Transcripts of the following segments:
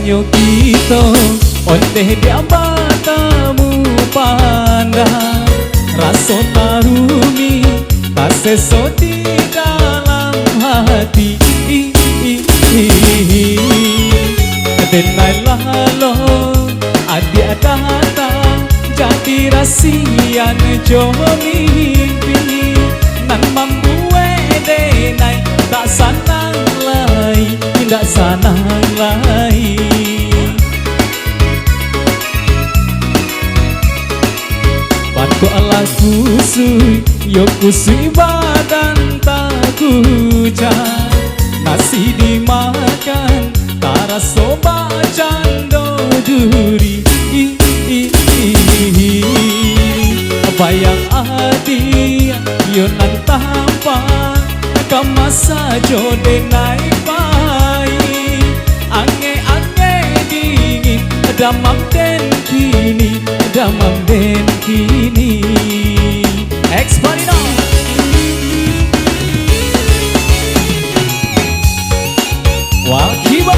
Nampaknya kita oleh dia matamu pandang, rasa tarumi tak seso di dalam hati. Denai lalo adik datang jadi rahasia jo mimpi, nan membuat denai tak sanang lai, tidak sanang lai. Bantu Allah kusui, yo kusui badan tak hujan, nasi dimakan tak rasa bacando duri. Bayang adi yo nan tampak kamasa jode naik pai, ange-ange dingin damam den kini, damam den kini. Everybody now. Wah kiba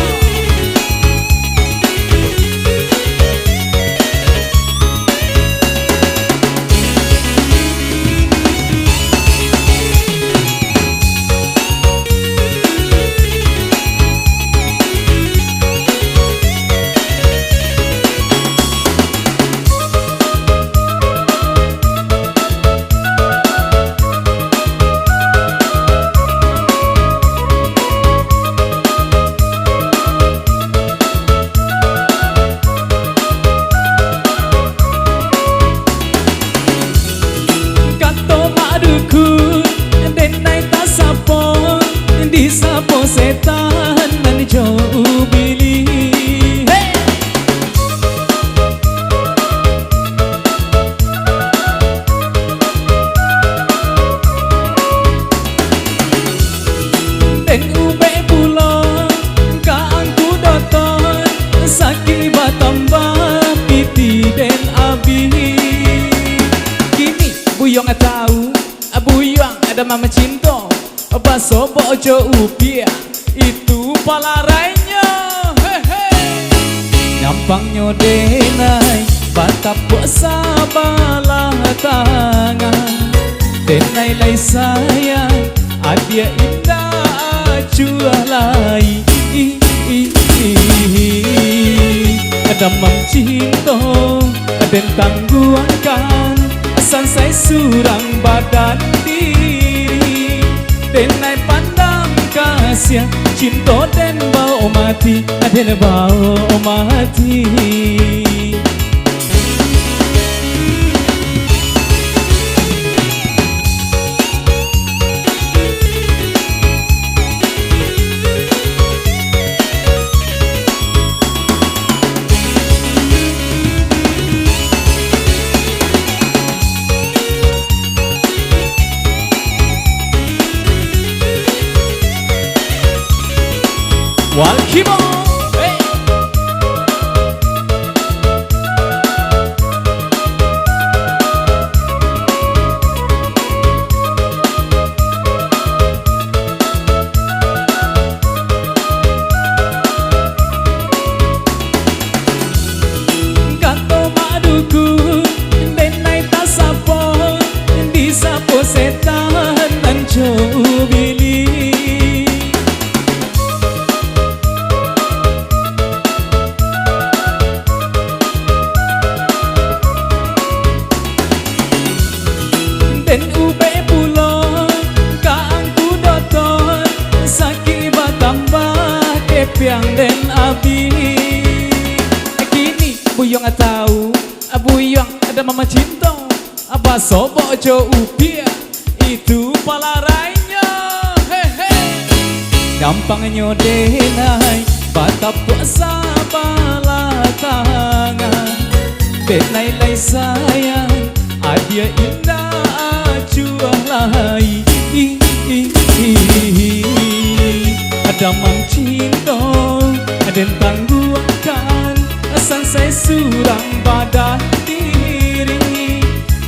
disapo setan nan jauh bili. Hey! Den ube pulang kaangku doton sakit batambah piti den abi. Kini buyong tahu, buyong ada mama cinta. Baso bojo upia itu palarainya. Nyampangnya denai batap puasa bala tangan, denai lai sayang adia indah jualai. Ada mam cinta den tangguangkan sansai surang badan diri, denai pandang kasih cinta den bau mati, den bau mati. Walkimo, hey. Kato maduku denai tasapo disapo setan nan jauh bili. Den ube pulang kaangku doton sakit batambah kepiang den abi. Kini buyong tahu, buyong ada mama cinta, baso bojo upia itu palarainya. Gampangnya denai batap puasa bala tangan, denai lai sayang adia indah jualai. Ada mam cinta den tangguangkan sansai surang badan diri,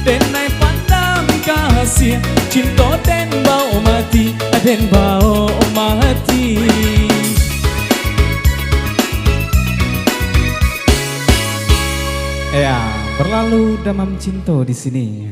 denai pandang kasih cinta den bau mati, den bau mati. Ya, berlalu damam cinta di sini.